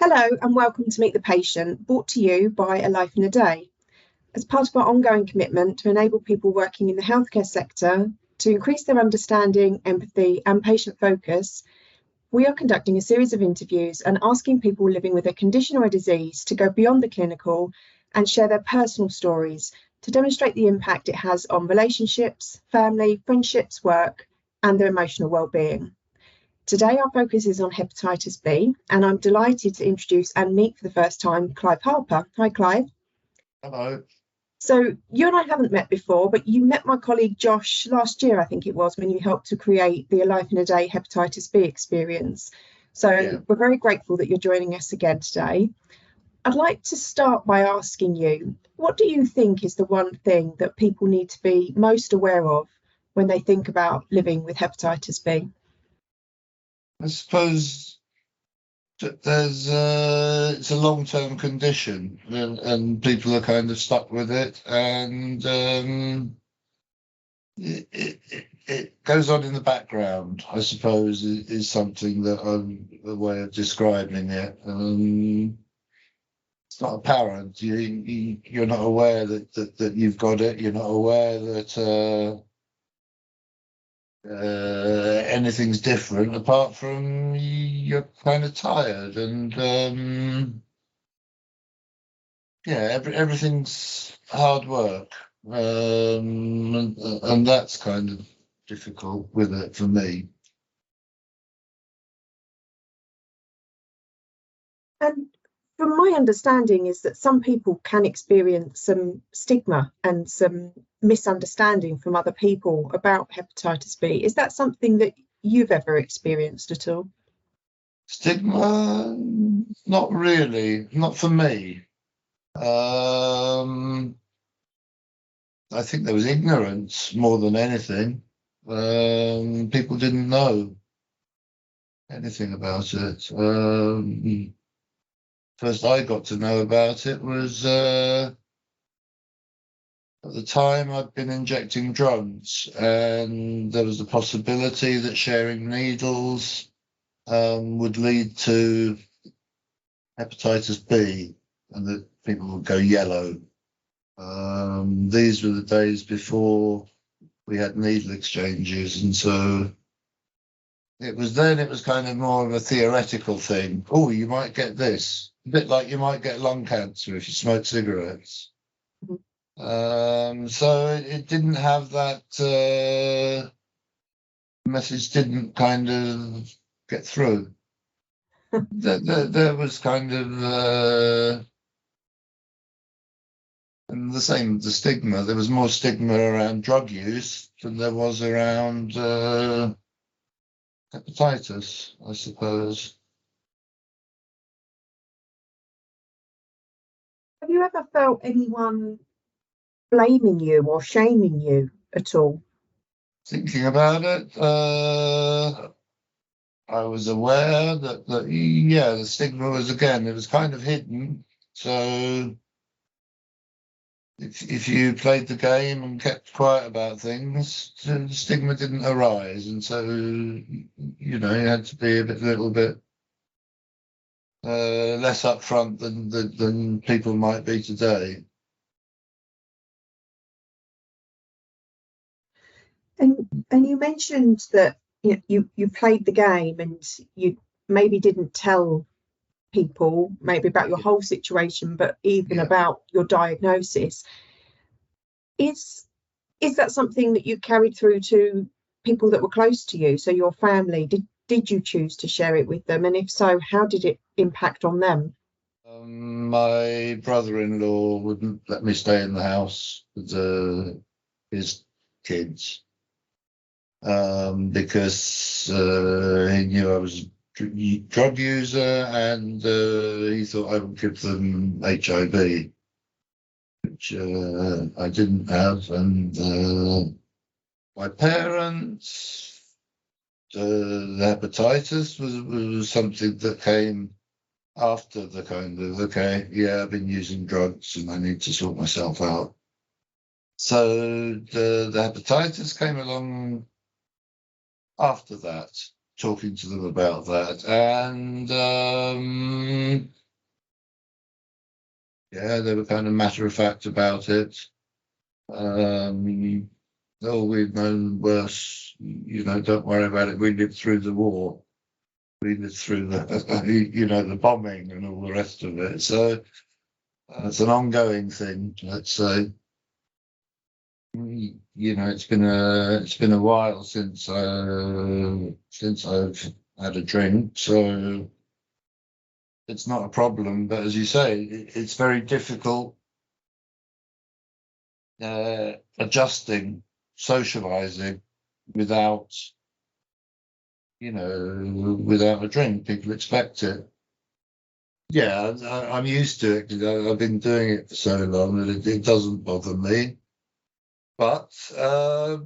Hello and welcome to Meet the Patient, brought to you by A Life in a Day. As part of our ongoing commitment to enable people working in the healthcare sector to increase their understanding, empathy and patient focus, we are conducting a series of interviews and asking people living with a condition or a disease to go beyond the clinical and share their personal stories to demonstrate the impact it has on relationships, family, friendships, work and their emotional well-being. Today, our focus is on hepatitis B, and I'm delighted to introduce and meet for the first time Clive Harper. Hi, Clive. Hello. So you and I haven't met before, but you met my colleague Josh last year, I think it was, when you helped to create the A Life in a Day hepatitis B experience. So We're very grateful that you're joining us again today. I'd like to start by asking you, what do you think is the one thing that people need to be most aware of when they think about living with hepatitis B? I suppose that it's a long-term condition and people are kind of stuck with it, and it goes on in the background, I suppose, is something that a way of describing it. It's not apparent. You're not aware that you've got it. You're not aware that anything's different apart from you're kind of tired and everything's hard work, and that's kind of difficult with it for me. And from my understanding is that some people can experience some stigma and some misunderstanding from other people about hepatitis B. Is that something that you've ever experienced at all? Stigma? Not really, not for me. I think there was ignorance more than anything. People didn't know anything about it. First I got to know about it was at the time I'd been injecting drugs, and there was the possibility that sharing needles would lead to hepatitis B, and that people would go yellow. These were the days before we had needle exchanges, and so it was kind of more of a theoretical thing. Oh, you might get this. A bit like you might get lung cancer if you smoke cigarettes. So it didn't have that message, didn't kind of get through. There was kind of and the stigma. There was more stigma around drug use than there was around hepatitis, I suppose. Have you ever felt anyone blaming you or shaming you at all? Thinking about it, I was aware that the stigma was, again, it was kind of hidden. So if you played the game and kept quiet about things, the stigma didn't arise, and so you had to be a little bit less upfront than people might be today. And you mentioned that you played the game and you maybe didn't tell people maybe about your whole situation, but even about your diagnosis. Is that something that you carried through to people that were close to you, so your family? Did you choose to share it with them, and if so, how did it impact on them? My brother-in-law wouldn't let me stay in the house with his kids, because he knew I was a drug user, and he thought I would give them HIV, which I didn't have. And my parents, the hepatitis was something that came after the kind of, I've been using drugs and I need to sort myself out. So the hepatitis came along after that, talking to them about that. And yeah, they were kind of matter of fact about it. Oh, we've known worse, don't worry about it. We lived through the war. We lived through the bombing and all the rest of it. So it's an ongoing thing, let's say. It's been a while since I've had a drink, so it's not a problem. But as you say, it's very difficult adjusting, socializing without without a drink. People expect it. Yeah, I'm used to it because I've been doing it for so long that it doesn't bother me. But I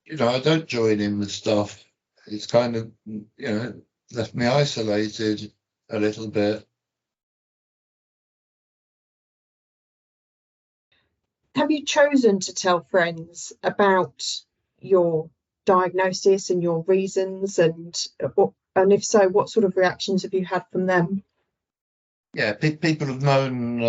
don't join in with stuff. It's kind of left me isolated a little bit. Have you chosen to tell friends about your diagnosis and your reasons, and if so, what sort of reactions have you had from them? Yeah, people have known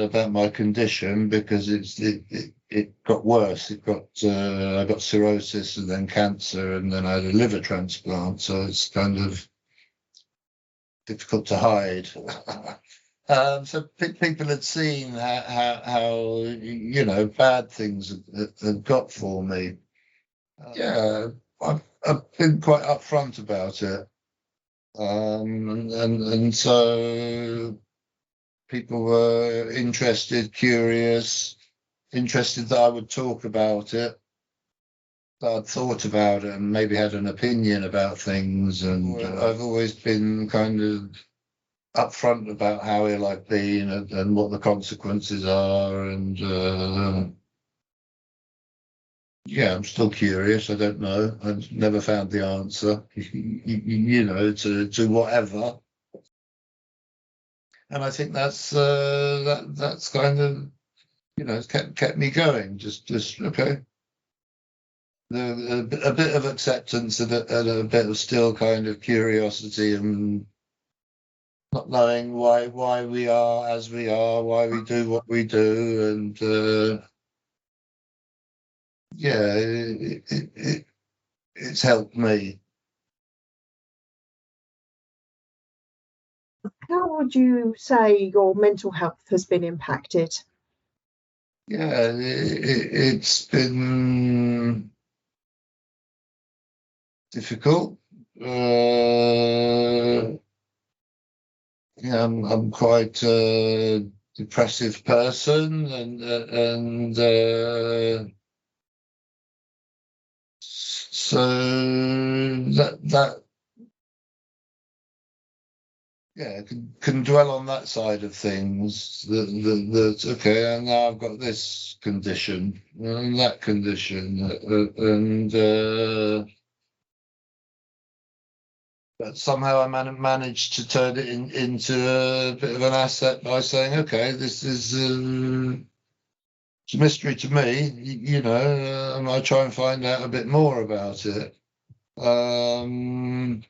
about my condition because it got worse. I got cirrhosis and then cancer and then I had a liver transplant. So it's kind of difficult to hide. So people had seen how bad things had got for me. Yeah, I've been quite upfront about it. And so people were interested that I would talk about it, that I'd thought about it and maybe had an opinion about things. And I've always been kind of upfront about how ill I've been and what the consequences are. And yeah, I'm still curious. I don't know. I've never found the answer, to whatever. And I think that's kind of it's kept me going. Just okay. A bit of acceptance and a bit of still kind of curiosity and not knowing why we are as we are, why we do what we do, and yeah, it's helped me. How would you say your mental health has been impacted? Yeah, it's been difficult. Yeah, I'm quite a depressive person, and so that yeah can dwell on that side of things. That okay, and now I've got this condition and that condition, and but somehow I managed to turn it into a bit of an asset by saying, okay, this is it's a mystery to me, and I try and find out a bit more about it, and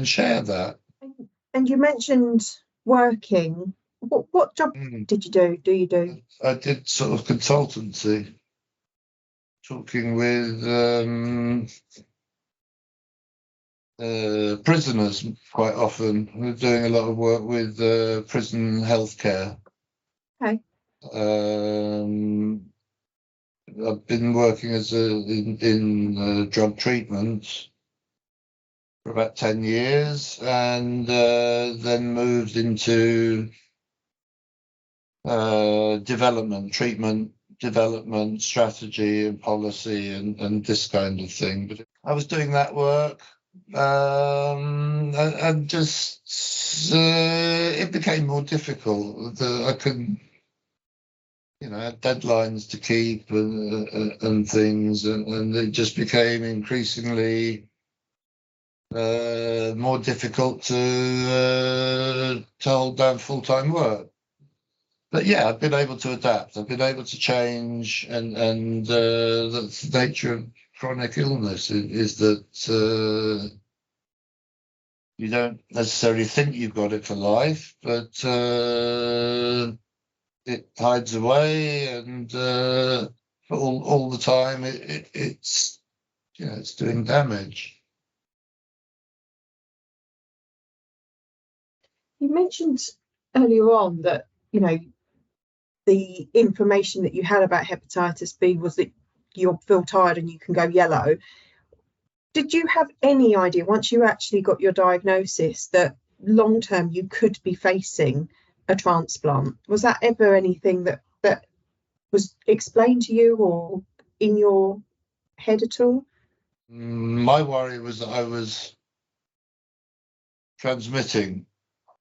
share that. And you mentioned working. What job Mm. did you do? Do you do? I did sort of consultancy, talking with prisoners quite often. We're doing a lot of work with prison healthcare. Okay. Um, I've been working in drug treatment for about 10 years and then moved into treatment development, strategy and policy and this kind of thing. But I was doing that work and just it became more difficult. I couldn't, had deadlines to keep and things, and it just became increasingly more difficult to hold down full-time work. But yeah, I've been able to adapt. I've been able to change, and that's the nature of chronic illness is that you don't necessarily think you've got it for life, but it hides away, and all the time it's it's doing damage. You mentioned earlier on that, the information that you had about hepatitis B was that you'll feel tired and you can go yellow. Did you have any idea, once you actually got your diagnosis, that long term you could be facing a transplant? Was that ever anything that was explained to you or in your head at all? My worry was that I was transmitting,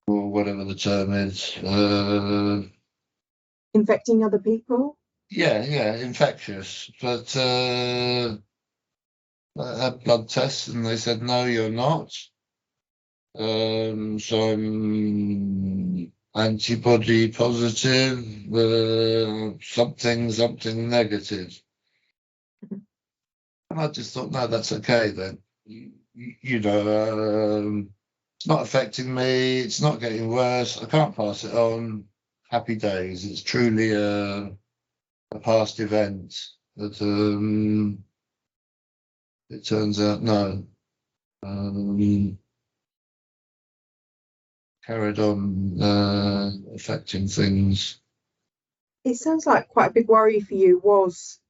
or whatever the term is. Infecting other people? Yeah, infectious. But I had blood tests and they said, no, you're not. So I'm antibody positive, something negative. And I just thought, no, that's okay then. It's not affecting me. It's not getting worse. I can't pass it on. Happy days. It's truly a past event. But it turns out no. Carried on affecting things. It sounds like quite a big worry for you was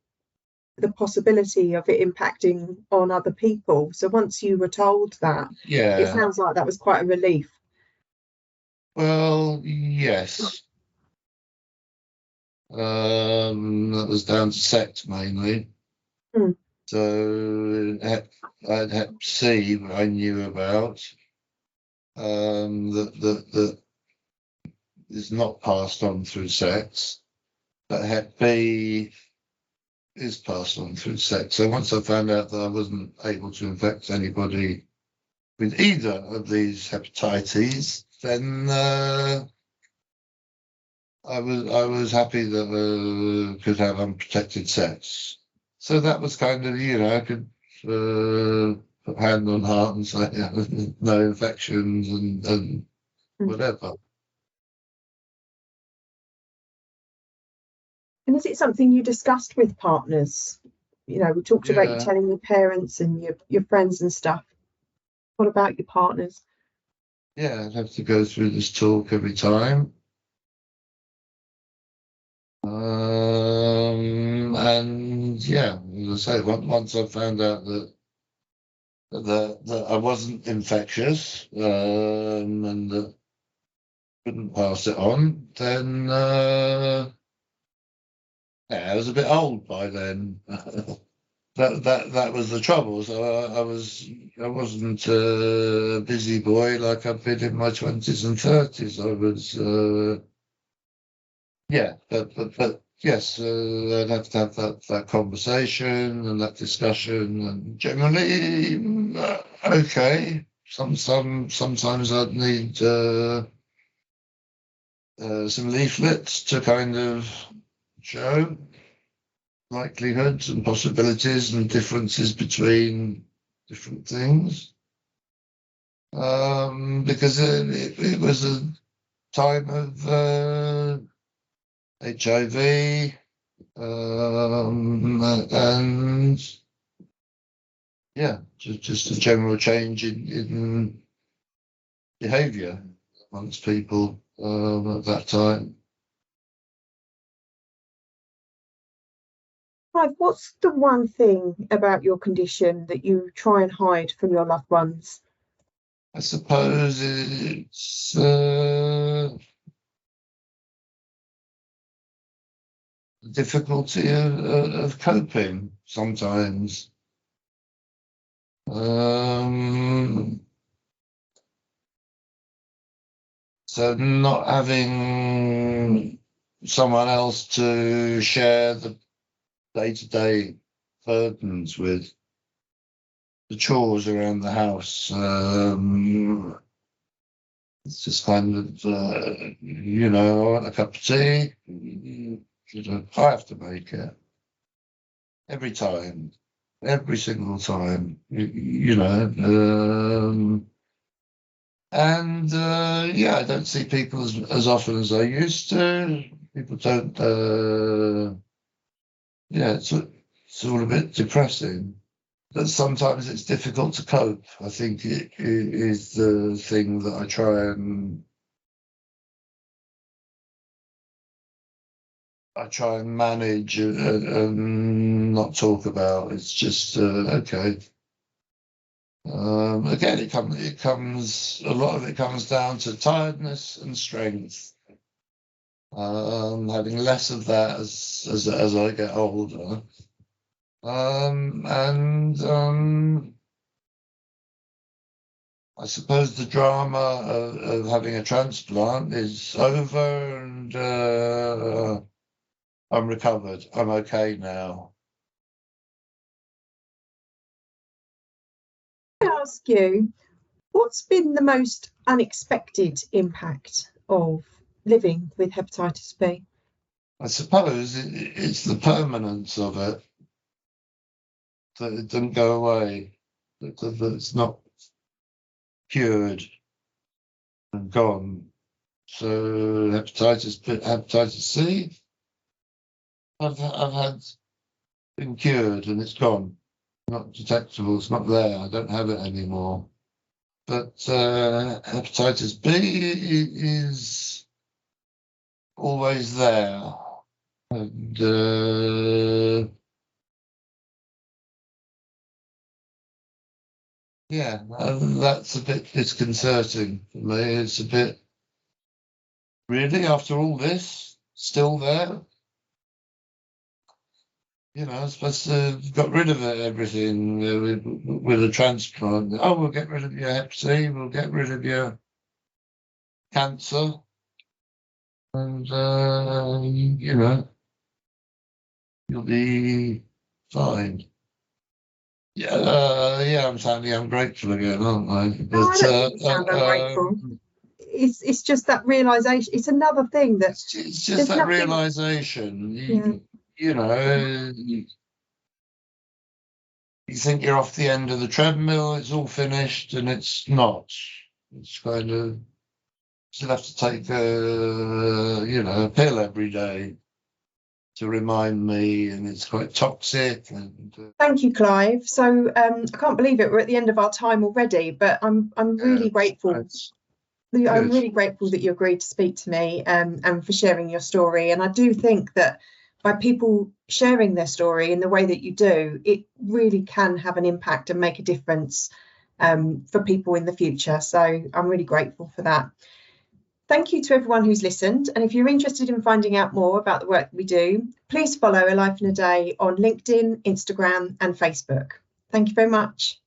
the possibility of it impacting on other people. So once you were told that, it Yeah. sounds like that was quite a relief. Well, yes. That was down to sex mainly. Mm. So I had Hep C I knew about. That is not passed on through sex, but Hep B is passed on through sex. So once I found out that I wasn't able to infect anybody with either of these hepatitis, then I was happy that could have unprotected sex. So that was kind of, I could put hand on heart and say no infections and whatever. And is it something you discussed with partners? We talked about you Yeah, telling your parents and your friends and stuff. What about your partners? yeah, I'd have to go through this talk every time. And yeah, as I say, once I found out that I wasn't infectious, and that couldn't pass it on, then yeah, I was a bit old by then. That was the trouble. So I wasn't a busy boy like I've been in my 20s and 30s. I was yeah, but yes, I'd have to have that conversation and that discussion, and generally okay. Sometimes I'd need some leaflets to kind of show likelihoods and possibilities and differences between different things. Because it was a time of HIV, and yeah, just a general change in behaviour amongst people at that time. Clive, what's the one thing about your condition that you try and hide from your loved ones? I suppose it's the difficulty of coping sometimes. So not having someone else to share the day-to-day burdens with, the chores around the house. It's just kind of, I want a cup of tea. I have to make it every time. every single time, you know. Yeah, I don't see people as often as I used to. People don't. Yeah, it's all a bit depressing. But sometimes it's difficult to cope. I think it is the thing that I try and manage and not talk about. It's just okay. Again, it comes a lot of it comes down to tiredness and strength. Having less of that as I get older. I suppose the drama of having a transplant is over, and I'm recovered. I'm okay now. I ask you, what's been the most unexpected impact of living with hepatitis B? I suppose it's the permanence of it, that it didn't go away, that it's not cured and gone. So hepatitis C, I've had been cured and it's gone. Not detectable. It's not there. I don't have it anymore. But hepatitis B is always there, and yeah, that's a bit disconcerting for me. It's a bit really after all this still there. You know, I'm supposed to have got rid of everything with a transplant. Oh, we'll get rid of your Hep C. We'll get rid of your cancer, and you know, you'll be fine. Yeah, yeah, I'm sounding ungrateful again, aren't I? No, I But don't think you sound ungrateful. It's just that realization. It's another thing that it's just there's that nothing. realization. Yeah. You know, you think you're off the end of the treadmill, it's all finished, and it's not. It's kind of still have to take a pill every day to remind me, and it's quite toxic. And Thank you, Clive. So I can't believe it. We're at the end of our time already, but I'm really grateful. it's I'm good. really grateful that you agreed to speak to me and for sharing your story. And I do think that by people sharing their story in the way that you do, it really can have an impact and make a difference for people in the future. So I'm really grateful for that. Thank you to everyone who's listened. And if you're interested in finding out more about the work we do, please follow A Life in a Day on LinkedIn, Instagram, and Facebook. Thank you very much.